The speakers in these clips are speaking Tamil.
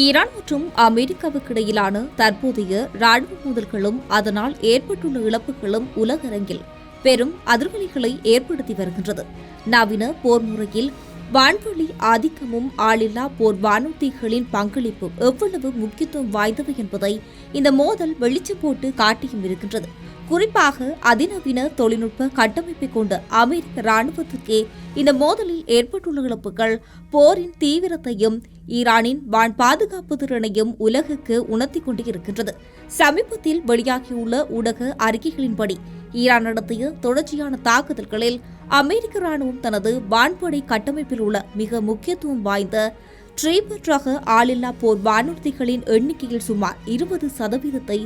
ஈரான் மற்றும் அமெரிக்காவுக்கு இடையிலான தற்போதைய ராணுவ மோதல்களும் அதனால் ஏற்பட்டுள்ள இழப்புகளும் உலகரங்கில் பெரும் அதிர்வலைகளை ஏற்படுத்தி வருகின்றது. நவீன போர் முறையில் வான்வெளி ஆதிக்கமும் ஆளில்லா போர் வானூர்திகளின் பங்களிப்பும் எவ்வளவு முக்கியத்துவம் வாய்ந்தவை என்பதை இந்த மோதல் வெளிச்சம் போட்டு காட்டியும் இருக்கின்றது. குறிப்பாக அதிநவீன தொழில்நுட்ப கட்டமைப்பை கொண்ட அமெரிக்க ராணுவத்திற்கே இந்த மோதலில் ஏற்பட்டுள்ள இழப்புகள் போரின் தீவிரத்தையும் ஈரானின் வான் பாதுகாப்பு திறனையும் உலகுக்கு உணர்த்திக் கொண்டு இருக்கின்றது. சமீபத்தில் வெளியாகியுள்ள ஊடக அறிக்கைகளின்படி ஈரான் நடத்திய தொடர்ச்சியான தாக்குதல்களில் அமெரிக்க ராணுவம் தனது வான்படை கட்டமைப்பில் உள்ள மிக முக்கியத்துவம் வாய்ந்த ட்ரீபர் ரக ஆளில்லா போர் வானூர்திகளின் எண்ணிக்கையில் சுமார் 20%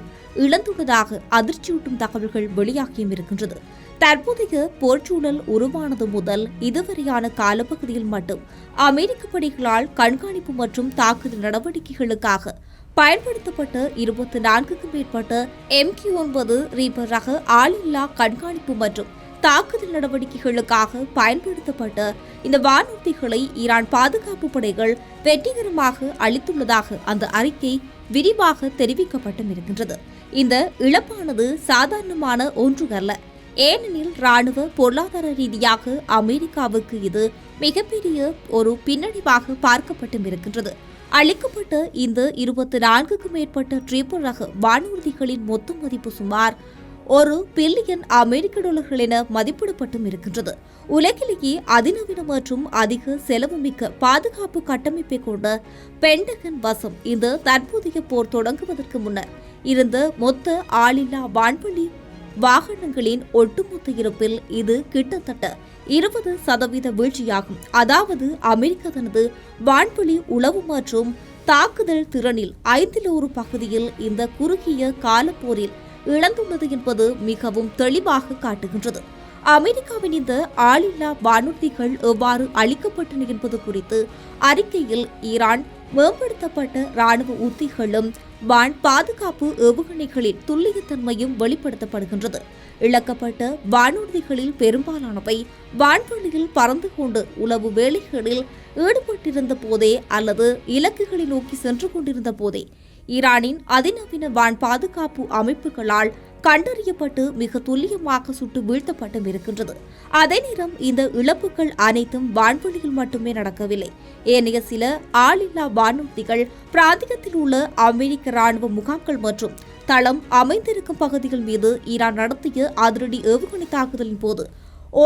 இழந்துள்ளதாக அதிர்ச்சியூட்டும் தகவல்கள் வெளியாகியும் இருக்கின்றது. தற்போதைய போர்ச்சூழல் உருவானது முதல் இதுவரையான காலப்பகுதியில் மட்டும் அமெரிக்க படைகளால் கண்காணிப்பு மற்றும் தாக்குதல் நடவடிக்கைகளுக்காக பயன்படுத்தப்பட்ட 24க்கும் மேற்பட்ட MQ-9 ரீபர் ரக ஆளில்லா கண்காணிப்பு மற்றும் தாக்குதல் நடவடிக்கைகளுக்காக பயன்படுத்தப்பட்ட இந்த வானூர்திகளை ஈரான் பாதுகாப்பு படைகள் வெற்றிகரமாக அளித்துள்ளதாக அந்த அறிக்கை விரிவாக தெரிவிக்கப்பட்டும் இருக்கின்றது. இந்த இழப்பானது சாதாரணமான ஒன்று அல்ல. ஏனெனில் ராணுவ பொருளாதார ரீதியாக அமெரிக்காவுக்கு இது மிகப்பெரிய ஒரு பின்னடைவாக பார்க்கப்பட்டும் இருக்கின்றது. அளிக்கப்பட்ட இந்த 24க்கும் மேற்பட்ட ட்ரிபிள் ரக வானூர்திகளின் மொத்த மதிப்பு சுமார் $1 பில்லியன் என மதிப்பிடப்பட்டும் இருக்கின்றது. உலகிலேயே அதிநவீன மற்றும் அதிக செலவுமிக்க பாதுகாப்பு கட்டமைப்பை கொண்ட பென்டகன் வசம் இந்த தற்போதைய போர் தொடங்குவதற்கு முன்னர் இருந்த மொத்த ஆளில்லா வான்வெளி வாகனங்களின் ஒட்டுமொத்த இருப்பில் இது கிட்டத்தட்ட 20% வீழ்ச்சியாகும். அதாவது அமெரிக்கா தனது வான்வெளி உளவு மற்றும் தாக்குதல் திறனில் 1/5 பகுதியில் இந்த குறுகிய காலப்போரில் இழந்துள்ளது என்பது மிகவும் தெளிவாக காட்டுகின்றது. அமெரிக்காவின் இந்த ஆளில்லா வானூர்திகள் எவ்வாறு அளிக்கப்பட்டன என்பது குறித்து அறிக்கையில் ஈரான் மேம்படுத்தப்பட்ட ராணுவ உத்திகளும் வான் பாதுகாப்பு ஏவுகணைகளின் துல்லியத்தன்மையும் வெளிப்படுத்தப்படுகின்றது. இழக்கப்பட்ட வானூர்திகளில் பெரும்பாலானவை வான்வெளியில் பறந்து கொண்டு உளவு வேலைகளில் ஈடுபட்டிருந்த போதே அல்லது இலக்குகளை நோக்கி சென்று கொண்டிருந்த போதே ஈரானின் அதிநவீன வான் பாதுகாப்பு அமைப்புகளால் கண்டறியப்பட்டு மிக துல்லியமாக சுட்டு வீழ்த்தப்பட்டும் இருக்கின்றது. அதே நேரம் இந்த இழப்புகள் அனைத்தும் வான்வெளியில் மட்டுமே நடக்கவில்லை. ஏனைய சில ஆளில்லா வானூர்திகள் பிராந்தியத்தில் உள்ள அமெரிக்க ராணுவ முகாம்கள் மற்றும் தளம் அமைந்திருக்கும் பகுதிகள் மீது ஈரான் நடத்திய அதிரடி ஏவுகணை தாக்குதலின் போது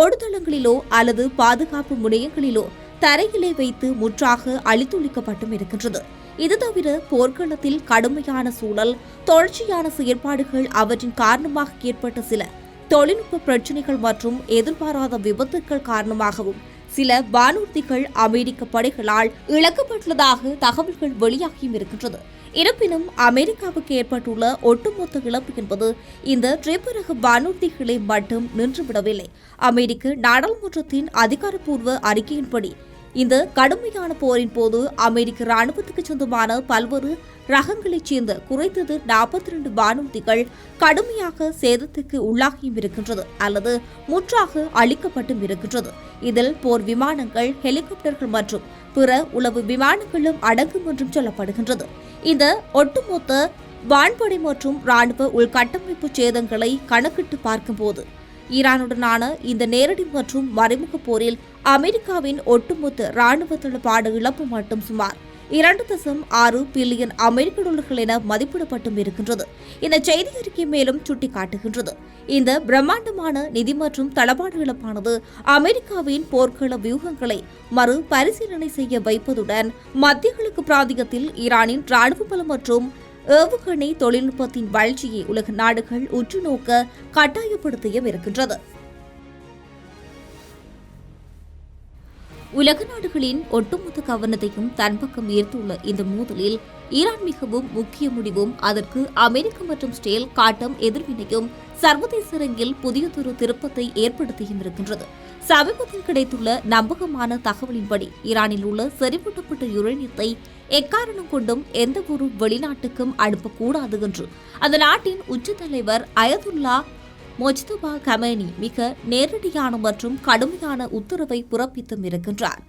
ஓடுதளங்களிலோ அல்லது பாதுகாப்பு முனையங்களிலோ தரையிலே வைத்து முற்றாக அழித்தொழிக்கப்பட்டும் இருக்கின்றது. இது தவிர போர்க்களத்தில் கடுமையான சூழல், தொடர்ச்சியான செயற்பாடுகள், அவற்றின் காரணமாக ஏற்பட்ட சில தொழில்நுட்ப பிரச்சினைகள் மற்றும் எதிர்பாராத விபத்துக்கள் காரணமாகவும் சில வானூர்திகள் அமெரிக்க படைகளால் இழக்கப்பட்டுள்ளதாக தகவல்கள் வெளியாகியும் இருக்கின்றது. இருப்பினும் அமெரிக்காவுக்கு ஏற்பட்டுள்ள ஒட்டுமொத்த இழப்பு என்பது இந்த ட்ரிபிள் ரக வானூர்திகளை மட்டும் நின்றுவிடவில்லை. அமெரிக்க நாடாளுமன்றத்தின் அதிகாரப்பூர்வ அறிக்கையின்படி இந்த கடுமையான போரின் போது அமெரிக்க ராணுவத்துக்கு சொந்தமான பல்வேறு ரகங்களைச் சேர்ந்த குறைந்தது 42 வானூர்திகள் கடுமையாக சேதத்துக்கு உள்ளாகியும் இருக்கின்றது அல்லது முற்றாக அழிக்கப்பட்டும் இருக்கின்றது. இதில் போர் விமானங்கள், ஹெலிகாப்டர்கள் மற்றும் பிற உளவு விமானங்களும் அடங்கும் என்றும் சொல்லப்படுகின்றது. இந்த ஒட்டுமொத்த வான்படை மற்றும் ராணுவ உள்கட்டமைப்பு சேதங்களை கணக்கிட்டு பார்க்கும்போது ஈரானுடனான இந்த நேரடி மற்றும் மறைமுக போரில் அமெரிக்காவின் ஒட்டுமொத்த ராணுவ தளபாட இழப்பு மட்டும் சுமார் $2.6 பில்லியன் என மதிப்பிடப்பட்டும் இருக்கின்றது. இந்த செய்தி அறிக்கை மேலும் சுட்டிக்காட்டுகின்றது. இந்த பிரம்மாண்டமான நிதி மற்றும் தளபாட இழப்பானது அமெரிக்காவின் போர்க்கள வியூகங்களை மறு பரிசீலனை செய்ய வைப்பதுடன் மத்திய கிழக்கு பிராந்தியத்தில் ஈரானின் ராணுவ பலம் மற்றும் ஏவுகணை தொழில்நுட்பத்தின் வளர்ச்சியை உலக நாடுகள் உற்று நோக்க கட்டாயப்படுத்தியும் இருக்கின்றது. உலக நாடுகளின் ஒட்டுமொத்த கவனத்தையும் தன் பக்கம் ஈர்த்துள்ள இந்த மோதலில் ஈரான் மிகவும் முக்கிய முடிவும் அதற்கு அமெரிக்கா மற்றும் இஸ்ரேல் காட்டும் எதிர்வினையும் சர்வதேச அரங்கில் புதியதொரு திருப்பத்தை ஏற்படுத்தியும் இருக்கின்றது. சமீபத்தில் கிடைத்துள்ள நம்பகமான தகவலின்படி ஈரானில் உள்ள செறிவூட்டப்பட்ட யுரேனியத்தை எக்காரணம் கொண்டும் எந்த ஒரு வெளிநாட்டுக்கும் அனுப்பக்கூடாது என்று அந்த நாட்டின் உச்ச தலைவர் அயதுல்லா மொஜ்தபா கமேனி மிக நேரடியான மற்றும் கடுமையான உத்தரவை பிறப்பித்தும் இருக்கின்றார்.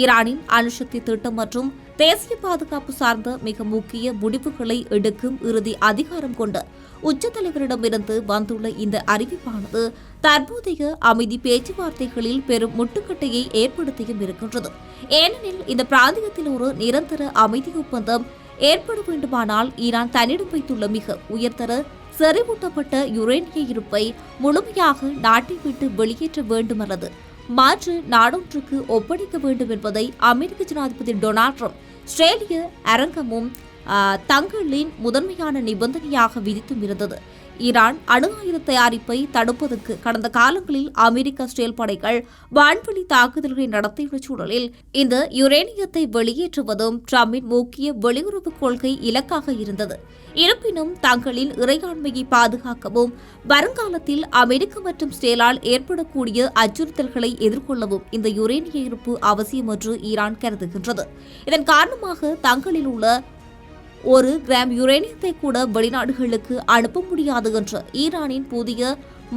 ஈரானின் அணுசக்தி திட்டம் மற்றும் தேசிய பாதுகாப்பு சார்ந்த மிக முக்கிய முடிவுகளை எடுக்கும் இறுதி அதிகாரம் கொண்ட உச்ச தலைவரிடமிருந்து வந்துள்ள இந்த அறிவிப்பானது தற்போதைய அமைதி பேச்சுவார்த்தைகளில் பெரும் முட்டுக்கட்டையை ஏற்படுத்தியும் இருக்கின்றது. ஏனெனில் இந்த பிராந்தியத்தில் ஒரு நிரந்தர அமைதி ஒப்பந்தம் ஏற்பட வேண்டுமானால் ஈரான் தன்னிடம் வைத்துள்ள மிக உயர்தர செறிவூட்டப்பட்ட யுரேனிய இருப்பை முழுமையாக நாட்டை விட்டு வெளியேற்ற வேண்டும் அல்லது மாற்று நாடொன்றுக்கு ஒப்படைக்க வேண்டும் என்பதை அமெரிக்க ஜனாதிபதி டொனால்ட் ட்ரம்ப் ஆஸ்திரேலிய அரங்கமும் தங்களின் முதன்மையான நிபந்தனையாக விதித்தும் இருந்தது. ஈரான் அணு ஆயுத தயாரிப்பை தடுப்பதற்கு கடந்த காலங்களில் அமெரிக்க இஸ்ரேல் படைகள் வான்வெளி தாக்குதல்களை நடத்தியுள்ள சூழலில் இந்த யுரேனியத்தை வெளியேற்றுவதும் ட்ரம்பின் முக்கிய வெளியுறவு கொள்கை இலக்காக இருந்தது. இருப்பினும் தங்களின் இறையாண்மையை பாதுகாக்கவும் வருங்காலத்தில் அமெரிக்க மற்றும் இஸ்ரேலால் ஏற்படக்கூடிய அச்சுறுத்தல்களை எதிர்கொள்ளவும் இந்த யுரேனிய இருப்பு அவசியம் என்று ஈரான் கருதுகின்றது. இதன் காரணமாக தங்களில் உள்ள 1 கிராம் யுரேனியத்தை கூட வெளிநாடுகளுக்கு அனுப்ப முடியாது என்ற ஈரானின் புதிய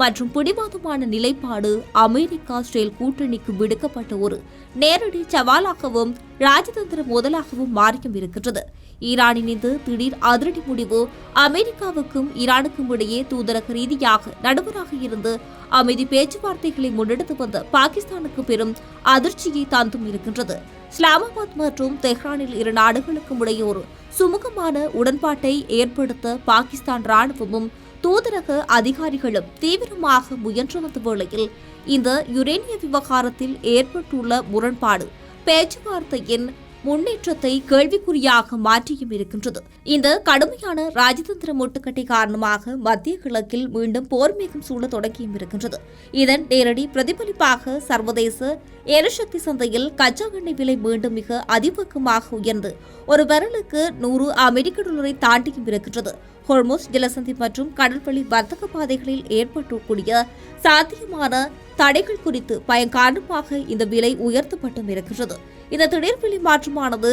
மற்றும் பிடிவாதமான நிலைப்பாடு அமெரிக்கா இஸ்ரேல் கூட்டணிக்கு விடுக்கப்பட்ட ஒரு நேரடி சவாலாகவும் ராஜதந்திர மோதலாகவும் மாறியும் இருக்கின்றது. ஈரானின் இந்த திடீர் அதிரடி முடிவு அமெரிக்காவுக்கும் ஈரானுக்கும் இடையே தூதரக ரீதியாக நடுவராக இருந்து அமைதி பேச்சுவார்த்தைகளை முன்னெடுத்து வந்த பாகிஸ்தானுக்கு பெரும் அதிர்ச்சியை தந்தும் இருக்கின்றது. இஸ்லாமாபாத் மற்றும் தெஹ்ரானில் இரு நாடுகளுக்கும் இடையே ஒரு சுமூகமான உடன்பாட்டை ஏற்படுத்த பாகிஸ்தான் ராணுவமும் தூதரக அதிகாரிகளும் தீவிரமாக முயன்று வந்த வேளையில் இந்த யுரேனிய விவகாரத்தில் ஏற்பட்டுள்ள முரண்பாடு பேச்சுவார்த்தையின் முன்னேற்றத்தை கேள்விக்குறியாக மாற்றியும் இருக்கின்றது. இந்த கடுமையான ராஜதந்திர முட்டுக்கட்டை காரணமாக மத்திய கிழக்கில் மீண்டும் போர் மேகம் சூழ தொடங்கியும் இருக்கின்றது. இதன் நேரடி பிரதிபலிப்பாக சர்வதேச எரிசக்தி சந்தையில் கச்சா எண்ணெய் விலை மீண்டும் மிக அதிவேகமாக உயர்ந்து ஒரு பரலுக்கு 100 அமெரிக்க டாலரை தாண்டியும் இருக்கின்றது. ஹோர்முஸ் ஜலசந்தி மற்றும் கடல்வழி வர்த்தக பாதைகளில் ஏற்படக்கூடிய சாத்தியமான தடைகள் குறித்து பயம் காரணமாக இந்த விலை உயர்த்தப்பட்டும் இருக்கின்றது. இந்த திடீர் விலை மாற்றமானது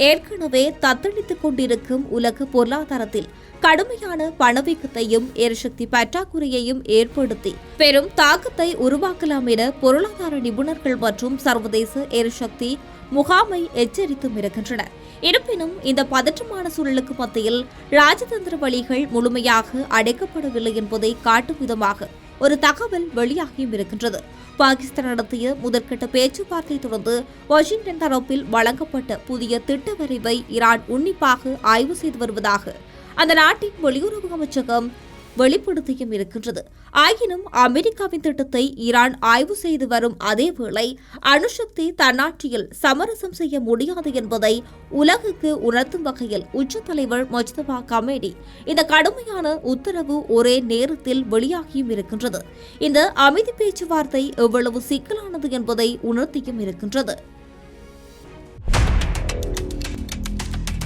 ஏற்கனவே தத்தளித்துக் கொண்டிருக்கும் உலக பொருளாதாரத்தில் கடுமையான பணவீக்கத்தையும் எரிசக்தி பற்றாக்குறையையும் ஏற்படுத்தி பெரும் தாக்கத்தை உருவாக்கலாம் என பொருளாதார நிபுணர்கள் மற்றும் சர்வதேச எரிசக்தி முகாமை எச்சரித்தும் இருக்கின்றனர். இருப்பினும் இந்த பதற்றமான சூழலுக்கு மத்தியில் ராஜதந்திர வழிகள் முழுமையாக அடைக்கப்படவில்லை என்பதை காட்டும் விதமாக ஒரு தகவல் வெளியாகியும் இருக்கின்றது. பாகிஸ்தான் நடத்திய முதற்கட்ட பேச்சுவார்த்தை தொடர்ந்து வாஷிங்டன் தரப்பில் வழங்கப்பட்ட புதிய திட்ட வரைவை ஈரான் உன்னிப்பாக ஆய்வு செய்து வருவதாக அந்த நாட்டின் வெளியுறவு அமைச்சகம் வெளிப்படுத்தியும் இருக்கின்றது. ஆயினும் அமெரிக்காவின் திட்டத்தை ஈரான் ஆய்வு செய்து வரும் அதேவேளை அணுசக்தி தன்னாட்சியில் சமரசம் செய்ய முடியாது என்பதை உலகுக்கு உணர்த்தும் வகையில் உச்ச தலைவர் முஜ்தபா கமேனி இந்த கடுமையான உத்தரவு ஒரே நேரத்தில் வெளியாகியும் இருக்கின்றது. இந்த அமைதி பேச்சுவார்த்தை எவ்வளவு சிக்கலானது என்பதை உணர்த்தியும் இருக்கின்றது.